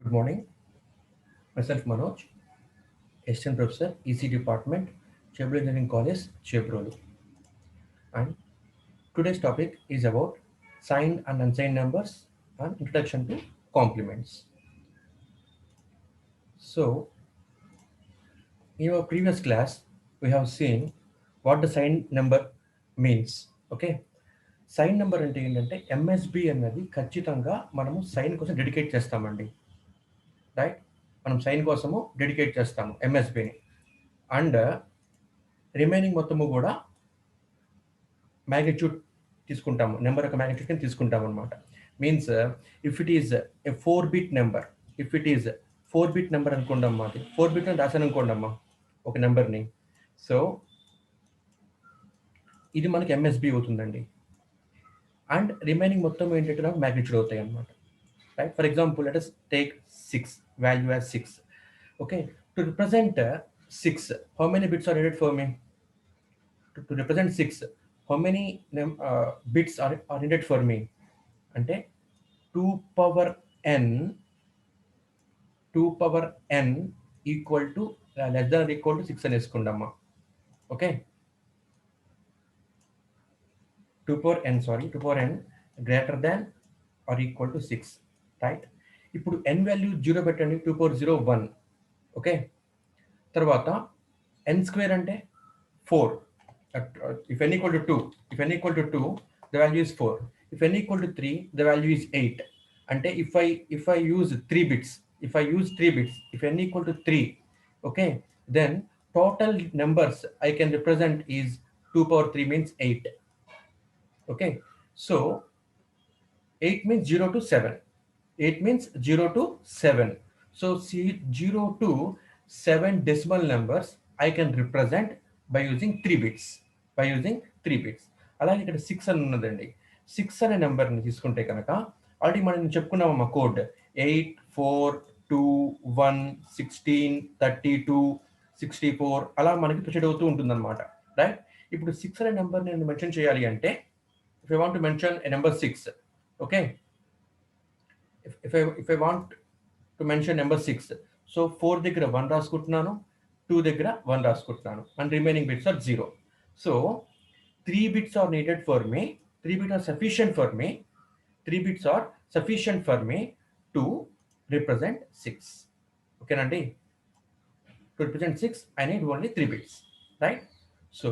Good morning. Myself Manoj, Assistant Professor, EC Department, Chevrolet Engineering College, Chevrolet. And today's topic is about signed and unsigned numbers and introduction to complements. So, in our previous class, we have seen what the signed number means. Okay, sign number అంటే ఏంటంటే MSB అన్నది ఖచ్చితంగా మనము sign కోసం dedicate చేస్తామండి. Right, మనం sign కోసము dedicate చేస్తాము ఎంఎస్బిని. అండ్ రిమైనింగ్ మొత్తము కూడా మ్యాగ్నిట్యూడ్ తీసుకుంటాము, నెంబర్ యొక్క మ్యాగ్నిట్యూడ్ కింద తీసుకుంటాము అనమాట. Means if it is a 4-bit number, if it is 4-bit number అనుకోండమ్మా, అది 4-bit అని రాశాను అనుకోండమ్మా ఒక నెంబర్ని. సో ఇది మనకి ఎంఎస్బి అవుతుందండి. అండ్ రిమైనింగ్ మొత్తం ఏంటంటే నాకు మ్యాగ్నిట్యూడ్ అవుతాయి అనమాట. Right, for example let us take 6, value as 6. Okay, to represent 6, how many bits are needed for me? To represent 6, how many bits are needed for me? అంటే 2 power n, 2 power n equal to less than equal to 6 అని వేసుకుందామా. Okay, 2 power n, sorry 2 power n greater than or equal to 6. Right, ఇప్పుడు n value 0 పెట్టండి, 2 power 0 1. Okay, తర్వాత n square అంటే 4. If n equal to 2, if n equal to 2, the value is 4. If n equal to 3, the value is 8. అంటే if I use 3 bits, if n equal to 3, okay, then total numbers I can represent is 2 power 3 means 8. Okay, so 8 means 0 to 7. 8 means 0 to 7. So see, 0 to 7 decimal numbers I can represent by using 3 bits. అలాగే ఇక్కడ 6 అని ఉన్నదండి. 6 అనే నెంబర్ని తీసుకుంటే కనుక already మనం చెప్పుకున్నామమ్మా code 8 4 2 1 16 32 64 అలా మనకి ప్రొసీడ్ అవుతూ ఉంటుందన్నమాట. రైట్, ఇప్పుడు 6 అనే నెంబర్ నేను మెన్షన్ చేయాలి అంటే if I want to mention a number 6, okay, if I want to mention number 6, so 4 దగ్గర 1 రాసుకుంటున్నాను, 2 దగ్గర 1 రాసుకుంటున్నాను, and remaining bits are 0. So 3 bits are needed for me, 3 bits are sufficient for me, 3 bits are sufficient for me to represent 6. Okay nandi, to represent 6 I need only 3 bits, right? So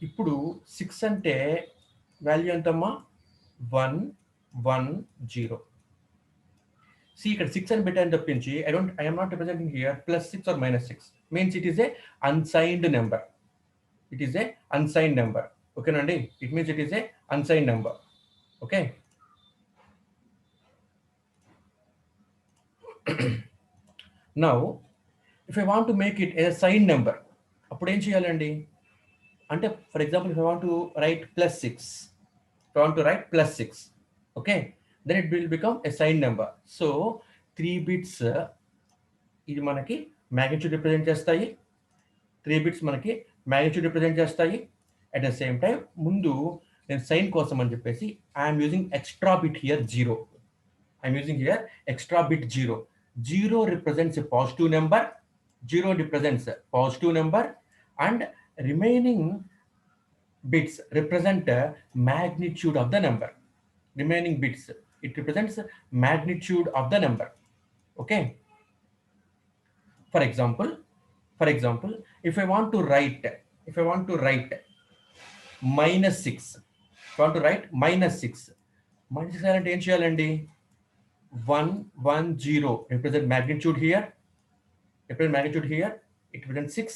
ఇప్పుడు 6 అంటే value ఎంతమ్మా, 1 1 0. See, ఇక్కడ 6 అని పెట్టాను తప్పించి I am not representing here plus 6 or minus 6. Means it is a unsigned number. It is a unsigned number. Okay nandi, it means it is a unsigned number. Okay. Now if I want to make it a signed number, అప్పుడు ఏం చేయాలండి అంటే, for example if I want to write plus 6, if I want to write plus 6, okay, then it will become a signed number. So 3 bits ఇది మనకి magnitude represent చేస్తాయి, 3 bits మనకి magnitude represent చేస్తాయి. At the same time ముందు నేను sign కోసం అని చెప్పేసి I'm using extra bit here 0. I'm using here extra bit 0. 0 represents a positive number, 0 represents a positive number, and remaining bits represent magnitude of the number. Remaining bits, it represents magnitude of the number. Okay, for example, if I want to write minus 6, if I want to write minus 6 అంటే ఏం చేయాలండి, 1 1 0 represent magnitude here, it represents 6.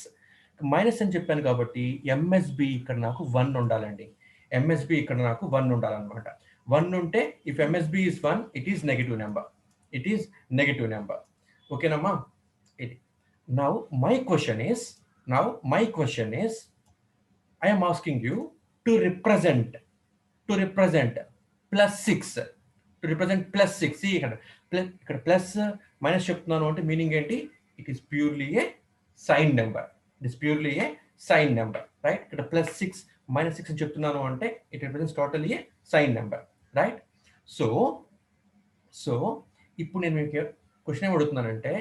Minus అని చెప్పాను కాబట్టి MSB ఇక్కడ నాకు 1 ఉండాలండి. MSB ఇక్కడ నాకు 1 ఉండాలన్నమాట. 1 ఉంటే if MSB is 1, it is negative number. ఓకేనమ్మా. ఇది now my question is I am asking you to represent plus 6. To represent plus 6. See, ఇక్కడ ప్లస్ మైనస్ చెప్తున్నాను అంటే మీనింగ్ ఏంటి, it is purely a sign number. Right, ఇక్కడ plus 6 minus 6 అని చెప్తున్నాను అంటే it represents totally a sign number. Right, so ఇప్పుడు నేను మీకు క్వశ్చన్ ఏం అడుగుతున్నానంటే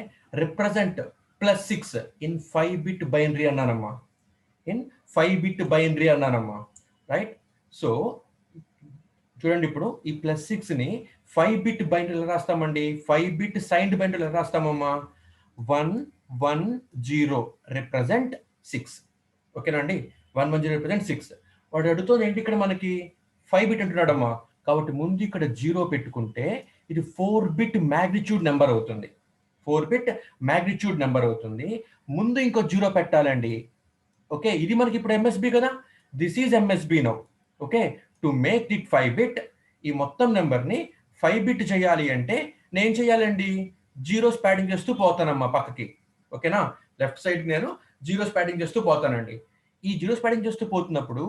రిప్రజెంట్ +6 ఇన్ 5 బిట్ బైనరీ అన్నానమ్మా. ఇన్ 5 బిట్ బైనరీ అన్నానమ్మా. రైట్. సో చూడండి, ఇప్పుడు ఈ +6ని 5 బిట్ బైనరీ ఎలా రాస్తామండి? 5 బిట్ సైన్డ్ బైనరీ ఎలా రాస్తామమ్మా? 110 రిప్రజెంట్ 6. ఓకేనా అండి? 110 రిప్రజెంట్ 6. వాడు అడుగుతుంది ఏంటి ఇక్కడ మనకి 5 బిట్ అంటున్నాడమ్మా. కాబట్టి ముందు ఇక్కడ 0 పెట్టుకుంటే ఇది 4 బిట్ మ్యాగ్నిట్యూడ్ నెంబర్ అవుతుంది. 4 బిట్ మ్యాగ్నిట్యూడ్ నెంబర్ అవుతుంది. ముందు ఇంకో 0 పెట్టాలండి. ఓకే, ఇది మనకి ఇప్పుడు ఎంఎస్బి కదా. This is MSB now. Okay, to make it 5 bit, ఈ మొత్తం నెంబర్ని 5 బిట్ చేయాలి అంటే నేను చేయాలండి, జీరోస్ ప్యాడింగ్ చేస్తూ పోతానమ్మా పక్కకి. ఓకేనా, లెఫ్ట్ సైడ్ నేను జీరోస్ ప్యాడింగ్ చేస్తూ పోతానండి. ఈ జీరోస్ ప్యాడింగ్ చేస్తూ పోతున్నప్పుడు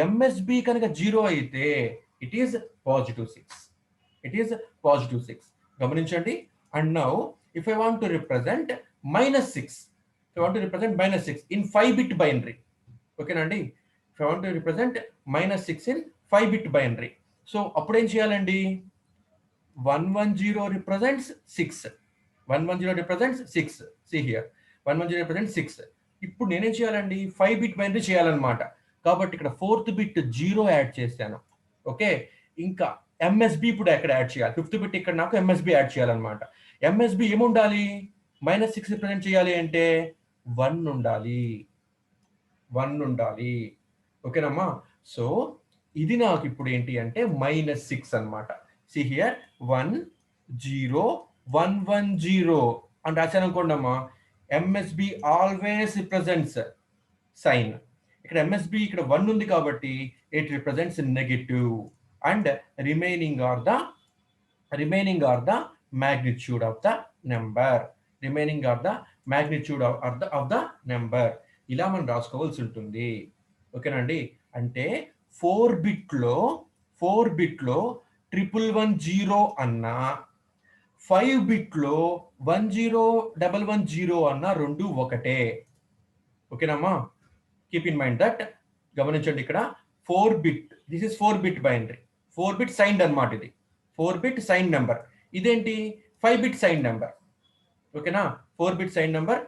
ఎంఎస్బి కనుక 0 అయితే ఇట్ ఈస్ +6. It is +6. గమనించండి. And now if I want to represent -6, if I want to represent -6 in 5 bit binary. ఓకేనా అండి? if I want to represent -6 in 5 bit binary, so అప్పుడు ఏం చేయాలండి? 110 represents 6. 110 represents 6. See here, 110 represents 6. ఇప్పుడు నేనేం చేయాలండి? 5 bit binary చేయాలన్నమాట. కాబట్టి ఇక్కడ 4th బిట్ 0 యాడ్ చేశాను. ఓకే, ఇంకా ఎంఎస్బి ఇప్పుడు ఎక్కడ యాడ్ చేయాలి? 5th బిట్ ఇక్కడ నాకు ఎంఎస్బి యాడ్ చేయాలన్నమాట. ఎంఎస్బి ఏముండాలి? -6 రిప్రజెంట్ చేయాలి అంటే 1 ఉండాలి. 1 ఉండాలి. ఓకేనమ్మా? సో ఇది నాకు ఇప్పుడు ఏంటి అంటే -6 అన్నమాట. సి హియర్ 1 0 1 1 0 అని రాశాను అనుకోండి అమ్మా. MSB always represents sign. ఇక్కడ ఎంఎస్బి ఇక్కడ 1 ఉంది కాబట్టి it represents negative and remaining are the magnitude of the number. Remaining are the magnitude of the number. ఇలా మనం రాసుకోవాల్సి ఉంటుంది. ఓకేనండి? అంటే 4 బిట్లో 11110 అన్నా 5 బిట్లో 10110 అన్నా రెండు ఒకటే. ఓకేనమ్మా? Keep in mind that. గమనించండి, ఇక్కడ 4 bit, this is 4 bit binary. 4 bit signed అన్నమాట. ఇది 4 బిట్ సైన్ నెంబర్. ఇదేంటి? 5 బిట్ సైన్ నెంబర్. ఓకేనా? 4 bit sign number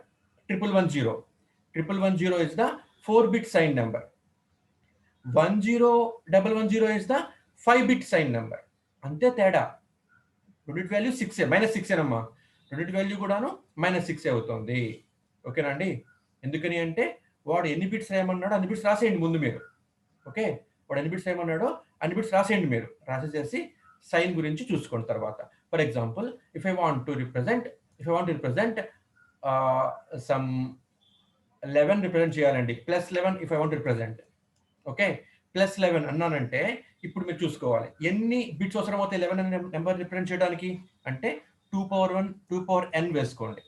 11110. 11110 is the 4 bit sign number. 10110 is the 5 bit sign number. అంతే తేడా. రెండిటి వాల్యూ 6 -6 అమ్మా. రెండిటి వాల్యూ కూడాను -6 అవుతుంది. ఓకేనా అండి? ఎందుకని అంటే వాడు ఎన్ని బిట్స్ రాయమన్నాడో అన్ని బిట్స్ రాసేయండి ముందు మీరు. ఓకే, వాడు ఎన్ని బిట్స్ రాయమన్నాడో అన్ని బిట్స్ రాసేయండి మీరు. రాసేసేసి సైన్ గురించి చూసుకోండి తర్వాత. For example, if I want to represent some 11 represent చేయాలండి. +11 if I want represent. Okay, +11 అన్నానంటే ఇప్పుడు మీరు చూసుకోవాలి ఎన్ని బిట్స్ అవసరం అవుతాయి 11 అనే నెంబర్ రిప్రజెంట్ చేయడానికి. అంటే 2 పవర్ n వేసుకోండి.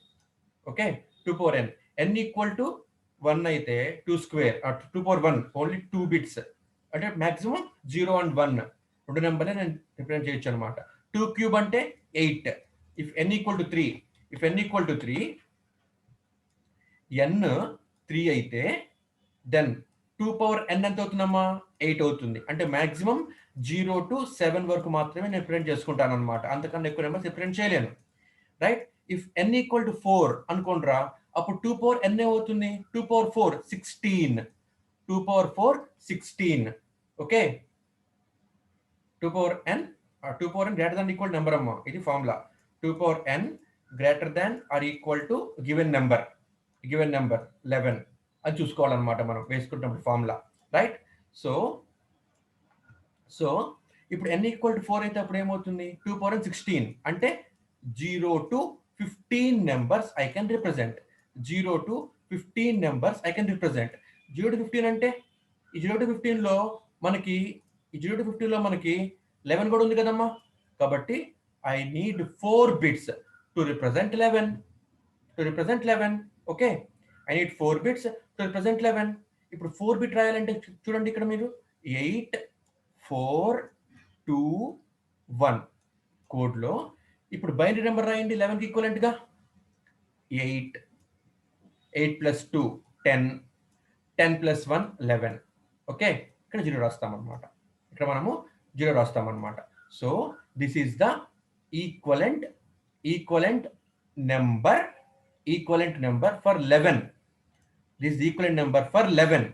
Okay, 2 power n. n equal to 1 అయితే 2 స్క్వేర్ 2 పవర్ 1 ఓన్లీ 2 బిట్స్. అంటే మాక్సిమం 0 and 1 రెండు నెంబర్లే నేను రిప్రజెంట్ చేయొచ్చు అనమాట. 2 క్యూబ్ అంటే 8. If n equal to 3, n 3 అయితే దెన్ 2 పవర్ n ఎంత అవుతుందమ్మా? 8 అవుతుంది. అంటే మాక్సిమం 0 to 7 వరకు మాత్రమే నేను రిప్రజెంట్ చేసుకుంటాను అనమాట. అంతకన్నా ఎక్కువ నెంబర్స్ రిప్రజెంట్ చేయలేను. Right? If n equal to 4 అనుకోండిరా, అప్పుడు 2 పవర్ n ఏమవుతుంది? 2 power 4 16. 2 power 4 16. Okay, 2 power n greater than equal number అమ్మా. ఇది formula. 2 power n greater than or equal to given number 11 అని చూసుకోవాలన్నమాట మనం వేసుకుంటున్నప్పుడు ఫార్ములా. రైట్? సో ఇప్పుడు n equal to 4 అయితే అప్పుడు ఏమవుతుంది? 2 పవర్ n 16. అంటే 0 to 15 numbers I can represent. 0 to 15 numbers I can represent. 0 to 15 అంటే ఈ 0 to 15 లో మనకి 11 కూడా ఉంది కదమ్మా. కాబట్టి I need 4 bits to represent 11. Okay, I need 4 bits to represent 11. ఇప్పుడు 4 బిట్ రాయాలంటే చూడండి ఇక్కడ మీరు 8 4 2 1 కోడ్లో ఇప్పుడు బైనరీ నెంబర్ రాయండి 11 కి ఈక్వలెంట్ గా. 8 + 2 10 10 + 1 11. ఓకే, ఇక్కడ 0 రాస్తామన్నమాట. ఇక్కడ మనము 0 రాస్తామన్నమాట. So this is the equivalent number equivalent number for 11. This equivalent number for 11.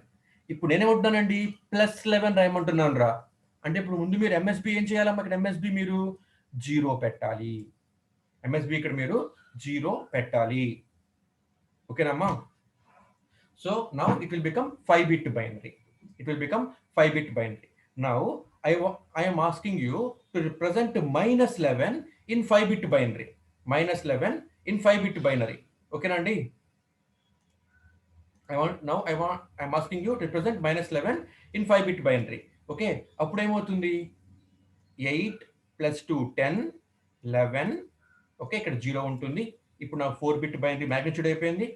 ఇప్పుడు నేనేమంటున్నానండి +11 రాయమంటున్నాను రా. అంటే ఇప్పుడు ముందు మీరు ఎంఎస్బి ఏం చేయాలమ్మా? ఇక్కడ ఎంఎస్బి మీరు 0 పెట్టాలి. ఎంఎస్బి ఇక్కడ మీరు 0 పెట్టాలి. ఓకేనమ్మా? So now it will become 5-bit binary. It will become 5-bit binary. Now I am asking you to represent -11 in 5-bit binary. -11 in 5-bit binary. Okay nandi? I'm asking you to represent -11 in 5-bit binary. Okay, appudu emoutundi 8 + 2 10 11. Okay, ఇక్కడ 0 ఉంటుంది. ఇప్పుడు నా 4-bit binary magnitude అయిపోయింది.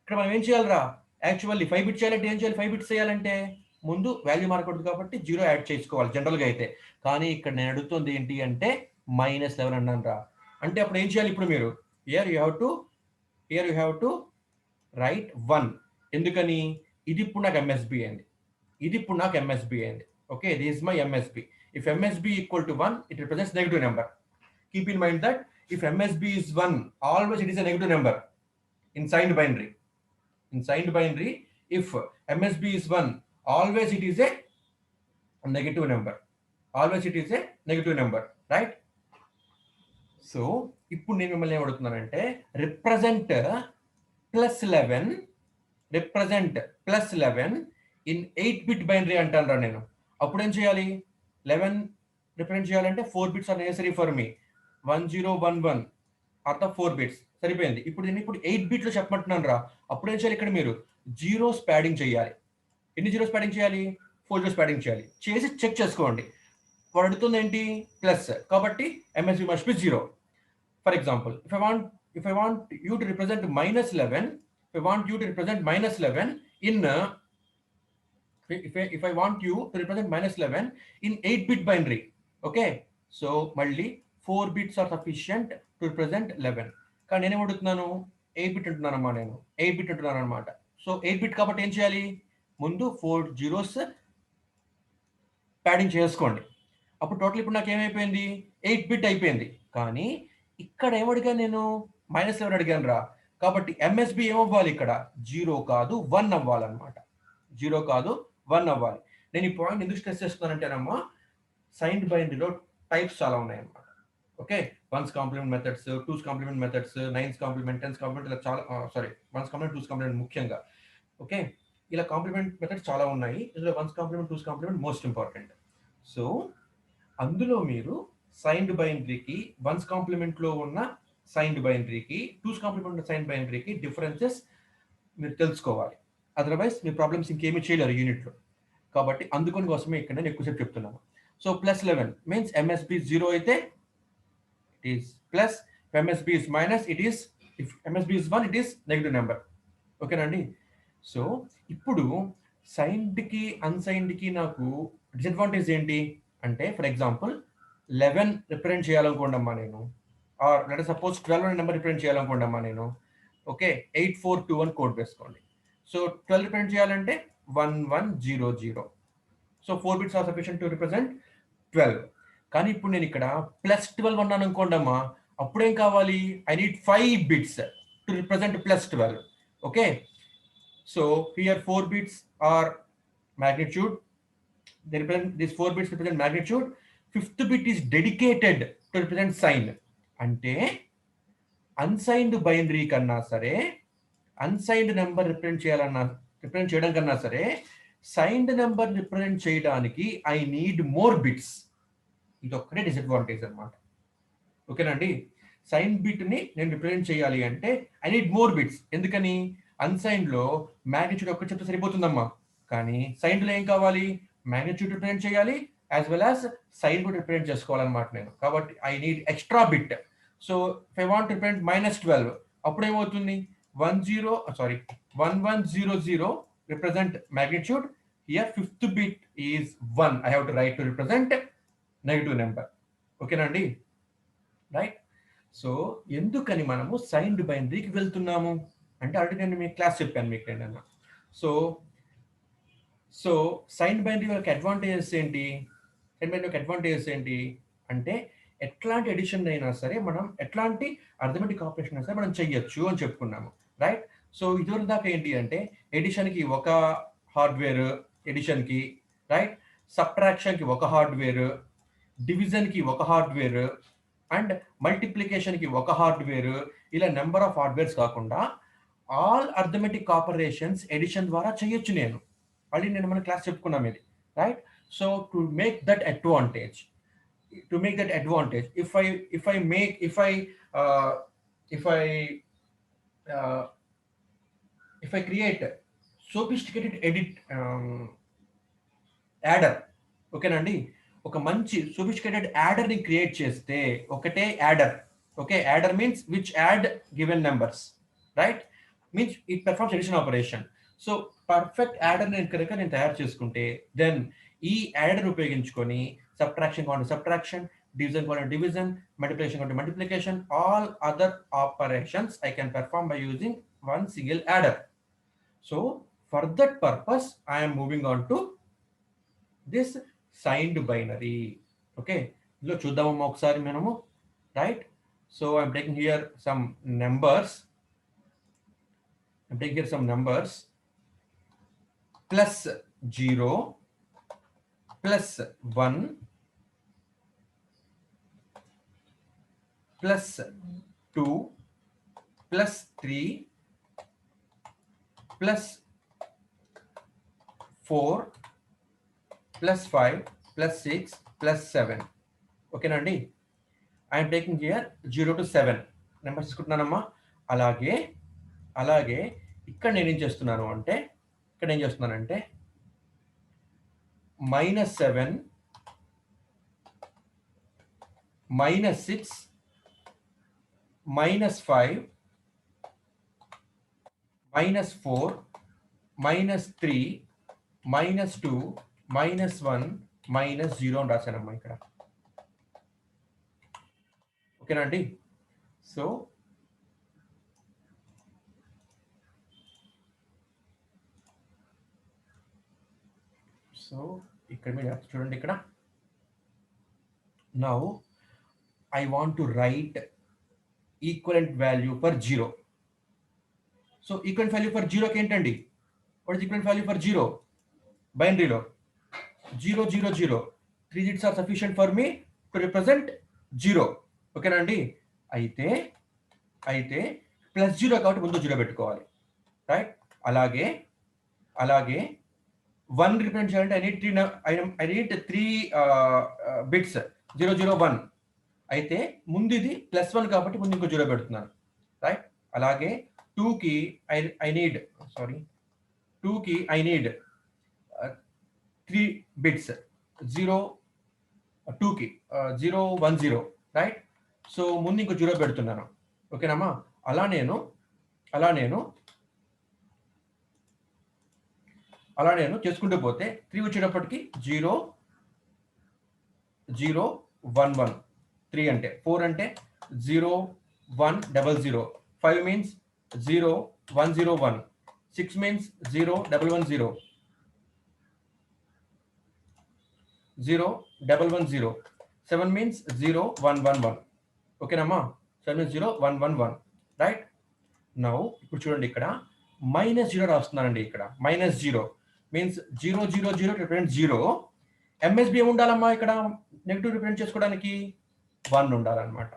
ఇక్కడ మనం ఏం చేయాలిరా? Actually 5 bits చేయాలంటే ఏం చేయాలి? 5 బిట్స్ చేయాలంటే ముందు వాల్యూ మారకూడదు కాబట్టి 0 యాడ్ చేసుకోవాలి జనరల్గా అయితే. కానీ ఇక్కడ నేను అడుగుతుంది ఏంటి అంటే -11 అన్నాను రా. అంటే అప్పుడు ఏం చేయాలి? ఇప్పుడు మీరు here you have to right 1. ఎందుకని? ఇది ఇప్పుడు నాకు ఎంఎస్బి అయింది. Okay, this is my MSB. If MSB equal to 1, it represents negative number. Keep in mind that if MSB is 1, always it is a negative number in signed binary. If MSB is 1, always it is a negative number. Right? So, ఇప్పుడు నేను మిమ్మల్ని ఏమడుగుతున్నానంటే represent +11 in 8-bit binary అంటాను రా నేను. అప్పుడు ఏం చేయాలి? 11 represent చేయాలంటే 4 bits are necessary for me. 1011 అర్థం 4 bits సరిపోయింది. ఇప్పుడు నేను 8 bit లో చెప్పమంటున్నాను రా. అప్పుడు ఏం చేయాలి? ఇక్కడ మీరు జీరోస్ ప్యాడింగ్ చేయాలి. ఎన్ని జీరోస్ ప్యాడింగ్ చేయాలి? 4 జీరోస్ ప్యాడింగ్ చేయాలి. చేసి చెక్ చేసుకోండి. వాడు అడుగుతుంది ఏంటి? ప్లస్, కాబట్టి MSB must be 0. For example, if I want you to represent -11 in 8-bit binary. Okay, so మళ్ళీ 4 bits are sufficient to represent 11. కానీ నేను ఏమడుగుతున్నాను? 8-bit అంటున్నానమ్మా నేను. 8-bit అంటున్నాను అనమాట. సో 8-bit కాబట్టి ఏం చేయాలి? ముందు 4 జీరోస్ ప్యాడింగ్ చేసుకోండి. అప్పుడు టోటల్ ఇప్పుడు నాకు ఏమైపోయింది? 8-bit అయిపోయింది. కానీ ఇక్కడ ఏమడిగాను నేను? -11 అడిగాను రా. కాబట్టి ఎంఎస్బి ఏమవ్వాలి? ఇక్కడ 0 కాదు 1 అవ్వాలన్నమాట. 0 కాదు 1 అవ్వాలి. నేను ఈ పాయింట్ ఎందుకు స్ట్రెస్ చేస్తున్నానంటేనమ్మా, సైన్డ్ బైనరీలో టైప్స్ చాలా ఉన్నాయన్నమాట. Okay, 1's complement methods, 2's complement methods, 9's complement, 10's complement, ఇలా చాలా 1's కాంప్లిమెంట్, 2's కాంప్లిమెంట్ ముఖ్యంగా. ఓకే, ఇలా కాంప్లిమెంట్ మెథడ్స్ చాలా ఉన్నాయి. ఇందులో 1's complement, 2's complement most important. So అందులో మీరు సైన్డ్ బైనరీకి 1's కాంప్లిమెంట్లో ఉన్న సైన్డ్ బైనరీకి 2's కాంప్లిమెంట్ ఉన్న సైన్డ్ బైనరీకి డిఫరెన్సెస్ మీరు తెలుసుకోవాలి. అదర్వైజ్ మీ ప్రాబ్లమ్స్ ఇంకేమీ చేయలేరు యూనిట్లో. కాబట్టి అందుకొని కోసమే ఇక్కడ నేను ఎక్కువసేపు చెప్తున్నాను. సో +11 మీన్స్ ఎంఎస్బి 0 అయితే it is plus. If MSB is minus, if MSB is 1, it is negative number. ఓకేనండి? సో ఇప్పుడు సైన్డ్ కి అన్సైన్డ్ కి నాకు డిసడ్వాంటేజ్ ఏంటి అంటే, ఫర్ ఎగ్జాంపుల్ 11 రిప్రజెంట్ చేయాలనుకోండమ్మా నేను, ఆర్ లెట్ సపోజ్ 12 అనే నెంబర్ రిప్రజెంట్ చేయాలనుకోండమ్మా నేను. ఓకే, 8421 కోడ్ వేసుకోండి. సో 12 రిప్రజెంట్ చేయాలంటే 1100. So 4 bits are sufficient to represent 12. కానీ ఇప్పుడు నేను ఇక్కడ +12 అన్నాను అనుకోండమ్మా, అప్పుడేం కావాలి? I need 5 bits to represent +12. Okay, so here 4 bits are magnitude. These 4 bits represent magnitude. 5th bit is dedicated to represent sign. అంటే అన్సైన్డ్ బైనరీ కన్నా సరే, అన్సైన్డ్ నెంబర్ రిప్రజెంట్ చేయడం కన్నా సరే, సైన్డ్ నెంబర్ రిప్రజెంట్ చేయడానికి ఐ నీడ్ మోర్ బిట్స్. ఇది ఒక్కటే disadvantage అనమాట. ఓకేనండి? సైన్ బిట్ ని నేను రిప్రజెంట్ చేయాలి అంటే ఐ నీడ్ మోర్ బిట్స్. ఎందుకని? అన్సైన్డ్ లో మ్యాగ్నిట్యూడ్ ఒక్కటి చెప్తే సరిపోతుందమ్మా. కానీ సైన్డ్ లో ఏం కావాలి? మ్యాగ్నిట్యూడ్ రిప్రజెంట్ చేయాలి యాజ్ వెల్ యాజ్ సైన్ కూడా రిప్రజెంట్ చేసుకోవాలన్నమాట నేను. కాబట్టి I need extra bit. So if I want represent -12, అప్పుడు ఏమవుతుంది? 1100 represent magnitude. Here 5th bit is 1. I have to write to represent negative number. Okay nandi? Right? So ఎందుకని మనము signed బైనరీకి వెళ్తున్నాము అంటే, ఆల్రెడీ నేను మీ క్లాస్ చెప్పాను మీకు ఏంటన్నా. సో సైన్డ్ బైనరీ యొక్క అడ్వాంటేజెస్ ఏంటి అంటే, ఎట్లాంటి ఎడిషన్ అయినా సరే మనం ఎట్లాంటి అర్థమెటిక్ ఆపరేషన్ అయినా సరే మనం చెయ్యొచ్చు అని చెప్పుకున్నాము, రైట్? సో ఇదివరకు దాకా ఏంటి అంటే ఎడిషన్కి ఒక హార్డ్వేర్, ఎడిషన్కి రైట్, సబ్ట్రాక్షన్కి ఒక హార్డ్వేర్, డివిజన్కి ఒక హార్డ్వేర్ అండ్ మల్టిప్లికేషన్కి ఒక హార్డ్వేర్, ఇలా నెంబర్ ఆఫ్ హార్డ్వేర్స్ కాకుండా ఆల్ అర్థమెటిక్ ఆపరేషన్స్ ఎడిషన్ ద్వారా చేయొచ్చు నేను. మళ్ళీ నేను మన క్లాస్ చెప్పుకున్నాం ఇది, right? So to make that advantage, if I create sophisticated edit adder, ఓకేనండి, ఒక మంచి సోఫిస్టికేటెడ్ యాడర్ ని క్రియేట్ చేస్తే, ఒకటే adder, okay, adder means which add given numbers, right, means it performs edition operation. So perfect adder నేను కనుక నేను తయారు చేసుకుంటే దెన్ ఈ యాడర్ ఉపయోగించుకొని సబ్ట్రాక్షన్ కావాలంటే సబ్ట్రాక్షన్, డివిజన్ కావాలంటే డివిజన్, మల్టిప్లికేషన్ కావాలంటే multiplication, all other operations I can perform by using one single adder. So for that purpose I am moving on to this signed binary. Okay, లో చూద్దామమ్మా ఒకసారి మనము, right? So I'm taking here some numbers, plus 0 plus 1 plus 2 plus 3 plus 4 plus 5 plus 6 plus 7. ఓకేనండి, I'm taking here 0 to 7 numbers తీసుకుంటున్నానమ్మా. అలాగే ఇక్కడ నేనేం చేస్తున్నాను అంటే, -7 -6 -5 -4 -3 -2 -1 -0 అని రాశానమ్మా ఇక్కడ. ఓకేనా అండి? సో ఇక్కడ మీరు చూడండి, ఇక్కడ now I want to right equivalent value for 0. So equivalent value for 0కి ఏంటండి? What is equivalent value for 0? బైనరీలో 0 0 0 3 digits are sufficient for me to represent 0. ఓకేనా అండి? అయితే +0 కాబట్టి ముందు 0 పెట్టుకోవాలి, రైట్? అలాగే 1 రిప్రజెంట్ చేయాలంటే ఐ నీడ్ 3 బిట్స్ 0 0 1. అయితే ముందు ఇది +1 కాబట్టి ముందు ఇంకో 0 పెడుతున్నాను, రైట్? అలాగే 2కి ఐ నీడ్ 3 బిట్స్ 0 2కి 0 1 0, రైట్? సో ముందు ఇంకో 0 పెడుతున్నాను, ఓకేనమ్మా? అలా నేను చేసుకుంటూ పోతే 3 వచ్చేటప్పటికి 0 0 1 1, 3 అంటే 4 అంటే 0 1 0 0, 5 means 0 1 0 1, 6 means 0 1 1 0, 0 1 1 0, 7 means 0 1 1 1. ఓకేనమ్మా? 7 means 0 1 1 1, రైట్? నౌ ఇప్పుడు చూడండి, ఇక్కడ -0 రాస్తున్నానండి. ఇక్కడ -0 మీన్స్ 0 0 0 రిప్రజెంట్ 0. ఎంఎస్బి ఏమి ఉండాలమ్మా? ఇక్కడ నెగిటివ్ రిప్రజెంట్ చేసుకోవడానికి 1 ఉండాలన్నమాట.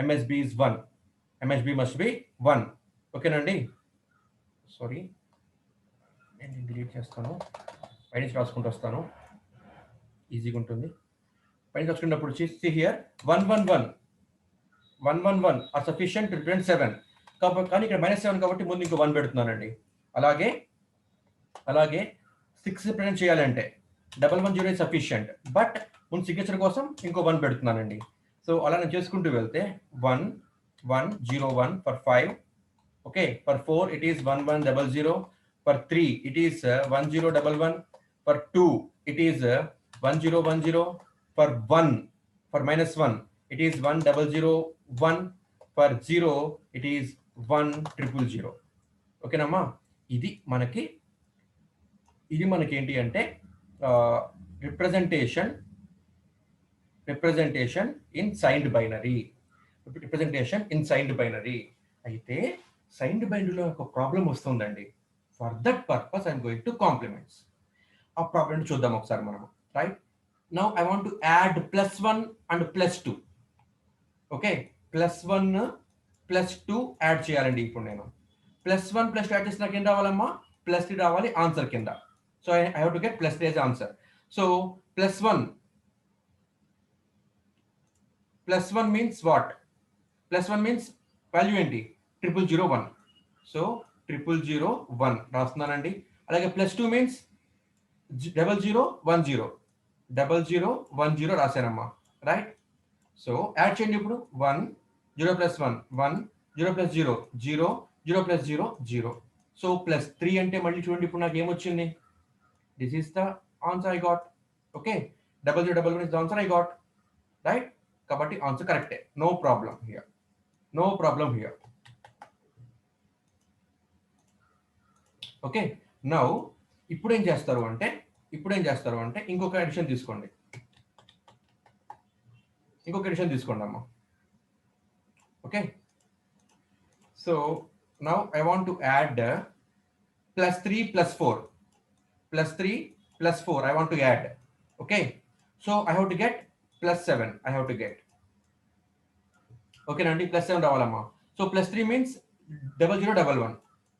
MSB is 1, MSB must be 1. ఓకేనండి? సారీ, నేను డిలీట్ చేస్తాను, పైనుంచి రాసుకుంటూ వస్తాను, ఈజీగా ఉంటుంది. పైన రాసుకున్నప్పుడు see here 1 1 1 are sufficient to represent 7. కానీ ఇక్కడ -7 కాబట్టి ముందు ఇంకో 1 పెడుతున్నానండి. అలాగే 6 రిప్రజెంట్ చేయాలంటే 110 ఇస్ సఫిషియంట్, బట్ ముందు సిగ్నేచర్ కోసం ఇంకో 1 పెడుతున్నానండి. సో అలా నేను చేసుకుంటూ వెళ్తే 1 1 0 1 for 5, okay, for 4 it is 1 1 0 0, for 3 it is 1 0 1 1, for 2 it is 1 0 1 0, for -1 it is 1 0 0 1, for 0 it is 1 0 0 0. ఓకేనమ్మా? ఇది మనకి ఏంటి అంటే representation representation in signed binary. Representation in signed binary. అయితే సైన్డ్ బైనరీలో ఒక ప్రాబ్లం వస్తుందండి. For that purpose I'm going to compliments. ఆ problem చూద్దాం ఒకసారి మనం. Right now I want to add +1 and +2. Okay, +1 +2 add చేయాలండి. ఇప్పుడు నేను +1 +2 యాడ్ చేసి నాకు ఏం రావాలమ్మా? +3 రావాలి ఆన్సర్ కింద. So I have to get +3 as answer. So +1 means what? +1 means value ఏంటి? 0001. సో 0001 రాస్తున్నానండి. అలాగే +2 means 0010. 0010 రాశానమ్మా. రైట్. సో యాడ్ చేయండి ఇప్పుడు. 1 0 + 1 1 0 + 0 0 0 + 0 0. సో +3 అంటే మళ్ళీ చూడండి ఇప్పుడు నాకు ఏమొచ్చింది? This is the answer I got. Okay, 0011 is the answer I got. Right. కాబట్టి ఆన్సర్ కరెక్టే. No problem here. No problem here. Okay, now ఇప్పుడు ఏం చేస్తారు అంటే ఇంకొక ఎడిషన్ తీసుకోండి. అమ్మా. Okay, so now I want to add +3 +4. +3 +4 I want to add. Okay, so I have to get +7. I have to get. Okay, Nandi, +7 రావాలమ్మా. So +3 means 0011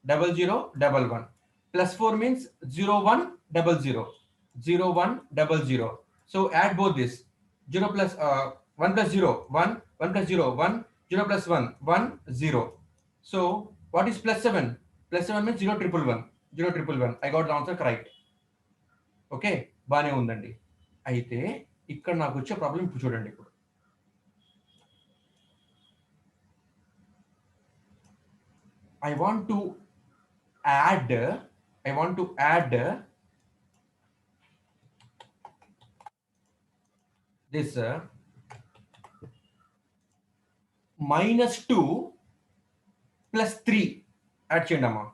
0011. +4 means 0100 0100. So add both this. 0 plus 1 plus 0 1 1 plus 0 1 0 plus 1 1 0. So what is +7? +7 means 0111 0111. I got the answer correct. Okay, బాగానే ఉందండి. అయితే ఇక్కడ నాకు వచ్చే problem ఇప్పుడు చూడండి. ఇప్పుడు I want to add this -2 +3 add చేయండి అమ్మా.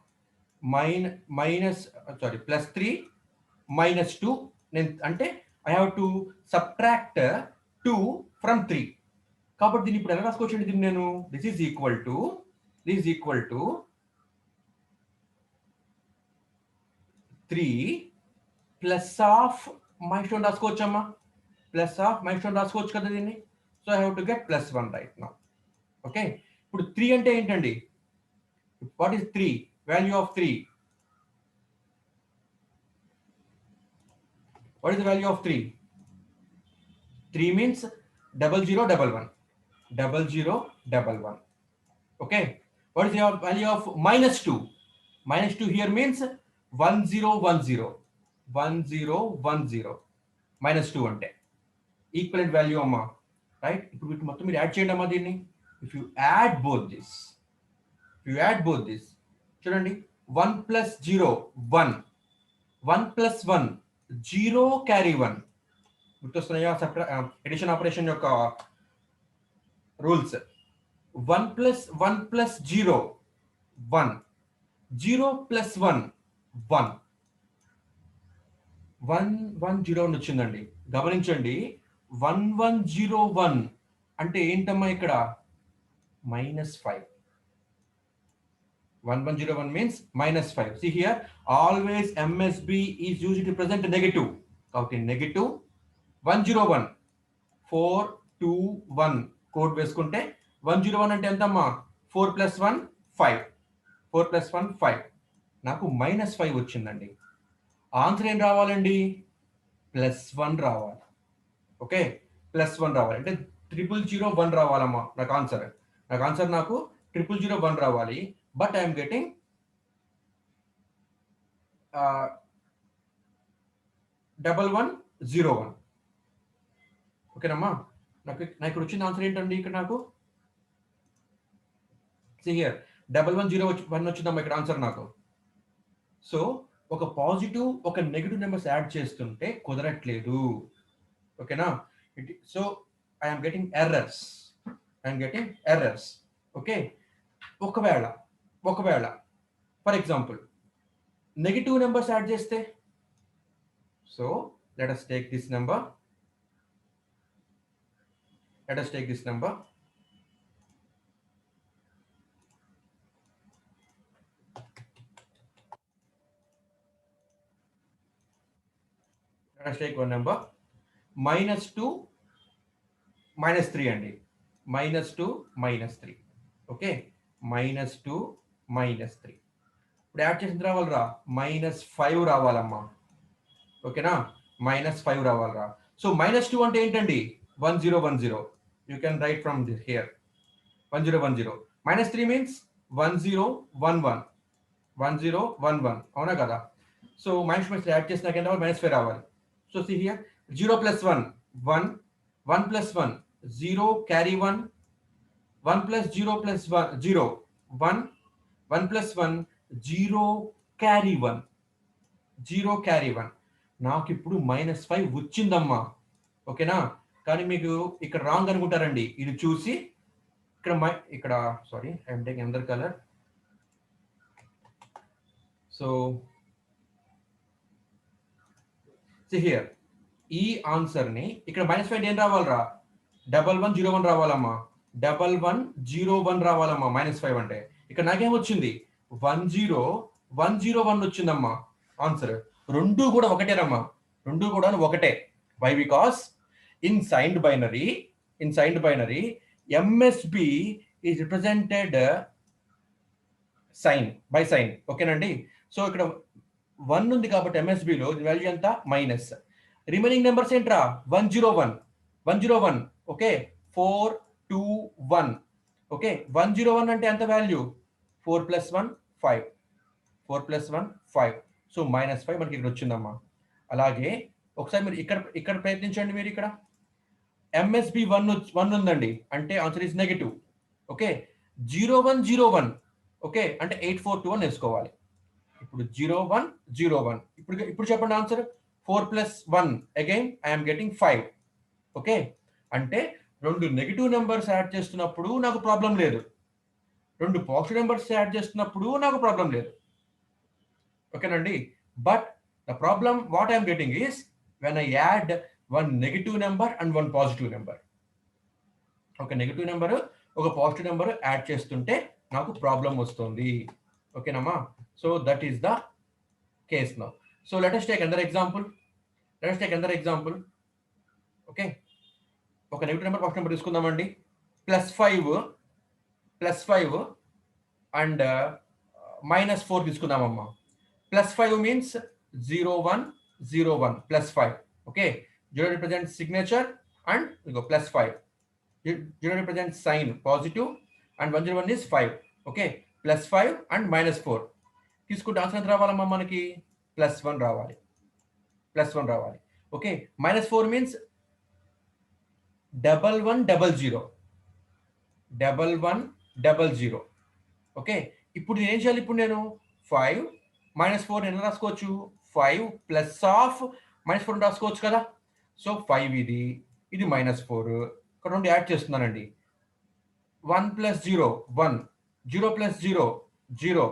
+3 -2 అంటే I have to subtract 2 from 3. కాబట్టి దీన్ని ఇప్పుడు ఎలా రాసుకోవచ్చు? దీన్ని నేను this is equal to 3 plus of milestone రాసుకోవచ్చమ్మా. ప్లస్ ఆఫ్ మైల్‌స్టోన్ రాసుకోవచ్చు కదా దీన్ని. So I have to get +1 right now. Okay, ఇప్పుడు 3 అంటే ఏంటండి? What is 3? Value of 3. What is the value of 3? 3 means 0011. 0011. Okay. What is the value of -2? -2 here means 1010. 1010. -2 అంటే equivalent value అమ్మా. Right. ఇప్పుడు వీటి మొత్తం మీరు యాడ్ చేయండి అమ్మా దీన్ని. If you add both this చూడండి. 1 + 0 1 1 + 1 0 క్యారీ 1. గుర్తొస్తున్నాయా ఎడిషన్ ఆపరేషన్ యొక్క రూల్స్? 1 + 1 + 0 1 0 + 1 1 110 వచ్చిందండి. గమనించండి, 1101 అంటే ఏంటమ్మా ఇక్కడ? -5. 1101 means -5. See here, always MSB is used to represent negative. కాబట్టి negative 101 421 కోడ్ వేసుకుంటే 101 అంటే ఎంతమ్మా? 4 + 1 5. 4 + 1 5. నాకు -5 వచ్చిందండి. ఆన్సర్ ఏం రావాలండి? +1 రావాలి. ఓకే, +1 రావాలి అంటే 0001 రావాలమ్మా నాకు ఆన్సర్. నాకు 0001 రావాలి. But I'm getting 1101. ఓకేనమ్మా. నాకు ఇక్కడ వచ్చిన ఆన్సర్ ఏంటండి? ఇక్కడ నాకు see here 1101 వచ్చిందమ్మా ఇక్కడ ఆన్సర్ నాకు. సో ఒక పాజిటివ్ ఒక నెగటివ్ నెంబర్స్ యాడ్ చేస్తుంటే కుదరట్లేదు. ఓకేనా? So I'm getting errors. Okay, ఒకవేళ for example negative numbers add చేస్తే, సో let us take this number Let us take this number. Let us take one number. -2 -3 అండి. -2 -3. ఓకే, -2 -3. ఇప్పుడు యాడ్ చేసిన రావాలరా -5 రావాలమ్మా. ఓకేనా, -5 రావాలరా. సో -2 అంటే ఏంటండి? 1010. You can write from this here 1010. -3 means 1011. 1011 అవునా కదా? సో -5 యాడ్ చేసినాక ఎంత రావాలి? -5 రావాలి. So see here 0 + 1 1, 1 + 1 0, carry 1, 1 + 0 + 1 0, 1, 1 + 1 0, carry 1, 0, carry 1. నాకు ఇప్పుడు -5 వచ్చిందమ్మా. ఓకేనా, కానీ మీకు ఇక్కడ రాంగ్ అనుకుంటారండి. ఇది చూసి ఇక్కడ sorry, I'm taking another colour. So see here, ఈ ఆన్సర్ ని ఇక్కడ -5 ఏం రావాలరా? 1101 రావాలమ్మా. 1101 రావాలమ్మా -5 అంటే. ఇక్కడ నాకేం వచ్చింది? 10101 వచ్చిందమ్మా ఆన్సర్. రెండు కూడా ఒకటేనమ్మా, రెండు కూడా ఒకటే. Why? Because in signed binary MSB is represented sign by sign. ఓకేనండి. సో ఇక్కడ 1 ఉంది కాబట్టి MSBలో వాల్యూ ఎంత? మైనస్. రిమైనింగ్ నెంబర్స్ ఏంట్రా? 101. ఓకే, 421. ఓకే, 101 అంటే ఎంత వాల్యూ? 4 + 1 5. 4 + 1 5. సో -5 మనకి ఇక్కడ వచ్చిందమ్మా. అలాగే ఒకసారి మీరు ఇక్కడ ప్రయత్నించండి. మీరు ఇక్కడ MSB 1 ఉందండి అంటే answer is negative. Okay, 0101. Okay, అంటే 8421 వేసుకోవాలి. ఇప్పుడు 0101. ఇప్పుడు చెప్పండి answer. 4 + 1 again I'm getting 5. Okay, అంటే రెండు నెగిటివ్ నెంబర్స్ యాడ్ చేస్తున్నప్పుడు నాకు ప్రాబ్లం లేదు, రెండు పాజిటివ్ నెంబర్స్ యాడ్ చేస్తున్నప్పుడు నాకు ప్రాబ్లం లేదు. ఓకేనండి. But the problem what I'm getting is when I add one negative number and one positive number. ఒక నెగిటివ్ నెంబర్, ఒక పాజిటివ్ నెంబర్ యాడ్ చేస్తుంటే నాకు ప్రాబ్లం వస్తుంది. ఓకేనమ్మా. So that is the case now. So let us take another example. Okay, ఒక negative number, positive number తీసుకుందామండి. +5 and -4 తీసుకుందామమ్మా. +5 means 0101 +5. Okay, 0 represents signature and we go +5. 0 represents sign positive and 101 is 5. Okay, +5 and -4 తీసుకుంటే answer ఎంత రావాలమ్మా? మనకి +1 రావాలి. Okay, -4 means 1100. Okay, ఇప్పుడు ఏం చేయాలి? ఇప్పుడు నేను 5 -4 ఎలా రాసుకోవచ్చు? 5 + -4 రాసుకోవచ్చు కదా. సో 5 ఇది -4, ఇక్కడ రెండు యాడ్ చేస్తున్నానండి. 1 + 0 1, 0 + 0 0,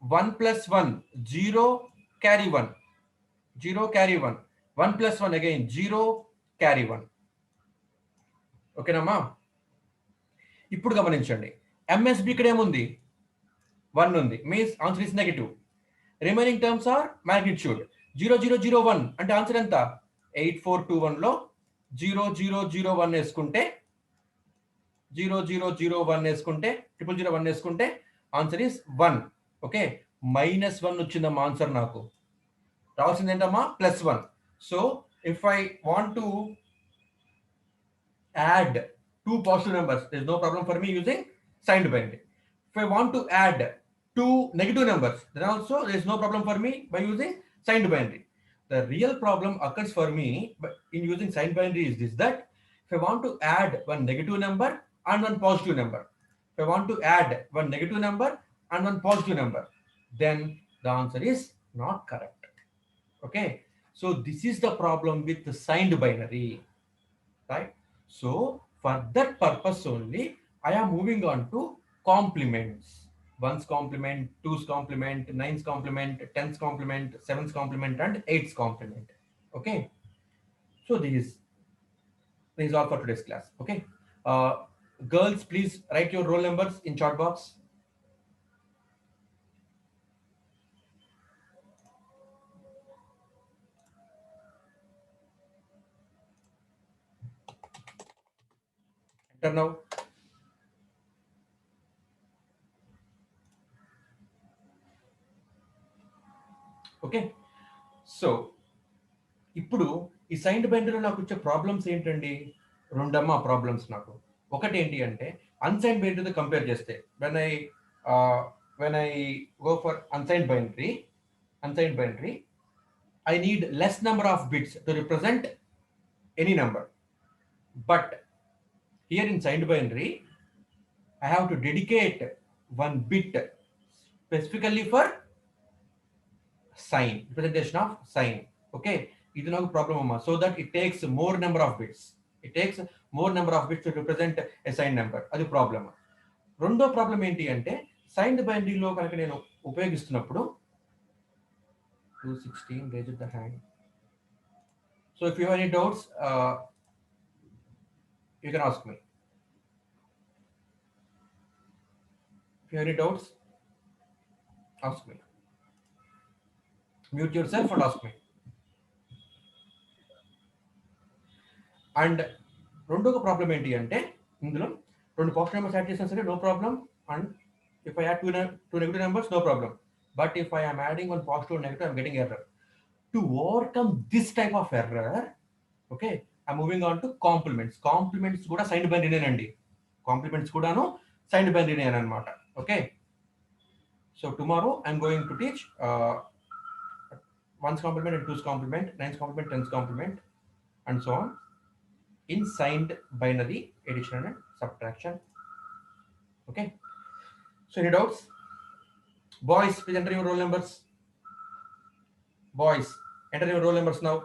1 + 1 0, carry 1, 0, carry 1, 1 + 1 again 0, carry 1. ఓకేనమ్మా. ఇప్పుడు గమనించండి, MSB ఇక్కడ ఏముంది? 1 ఉంది, means answer is negative. Remaining terms are magnitude. 0001 అంటే ఆన్సర్ ఎంత? 8421 లో 0001 వేసుకుంటే 0001 వేసుకుంటే 0001 వేసుకుంటే ఆన్సర్ ఇస్ 1. ఓకే, -1 వచ్చిందమ్మా ఆన్సర్. నాకు రావాల్సింది ఏంటమ్మా? +1. So if I want to add two positive numbers, there's no problem for me using signed binary. If I want to add two negative numbers, then also there's no problem for me by using signed binary. The real problem occurs for me in using signed binary is this, that if I want to add one negative number and one positive number, if I want to add one negative number and one positive number, then the answer is not correct. Okay, so this is the problem with the signed binary, right? So for that purpose only I am moving on to complements. 1's complement, 2's complement, 9's complement, 10's complement, 7's complement and 8's complement. Okay, so these This is all for today's class. Okay. Uh, Girls, please write your roll numbers in chat box. Enter now. Okay. So ఇప్పుడు ఈ signed బైనరీలో నాకు వచ్చే problems ఏంటండి? రెండమ్మా problems నాకు. ఒకటి ఏంటి అంటే unsigned బైనరీతో compare చేస్తే when I go for unsigned binary I need less number of bits to represent any number. But here in signed binary, I have to dedicate one bit specifically for sign, representation of sign. Okay, ఇది నాకు problem అమ్మా. So that it takes more number of bits. It takes more number of bits to represent a sign number. అది problem. రెండో problem ఏంటి అంటే signed బైనరీలో కనుక నేను ఉపయోగిస్తున్నప్పుడు 216 raise the hand. So if you have any doubts, you can ask me. If you have any doubts, ask me. Mute yourself and ask me. And రెండో problem ఏంటి అంటే ఇందులో రెండు పాజిటివ్ నెంబర్స్ యాడ్ చేసినా సరే no problem. And if I add two negative numbers no problem. But if I am adding one positive negative I'm getting error. To overcome this type of error, okay, I moving on to complements. Complements కూడా signed బైనరీనేనండి. Complements కూడాను signed బైనరీనే అనమాట. Okay, so tomorrow I'm going to teach one's complement and two's complement, nine's complement, ten's complement, and so on in signed binary addition and subtraction. Okay, so any doubts? Boys, please enter your roll numbers. Boys, enter your roll numbers now.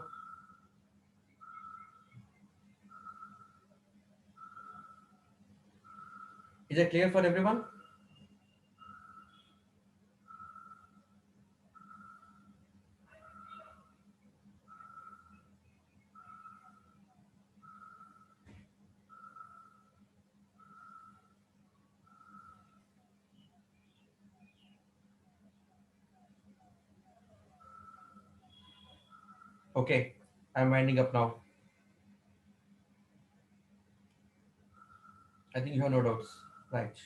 Is it clear for everyone? Okay, I'm winding up now. I think you have no doubts, right?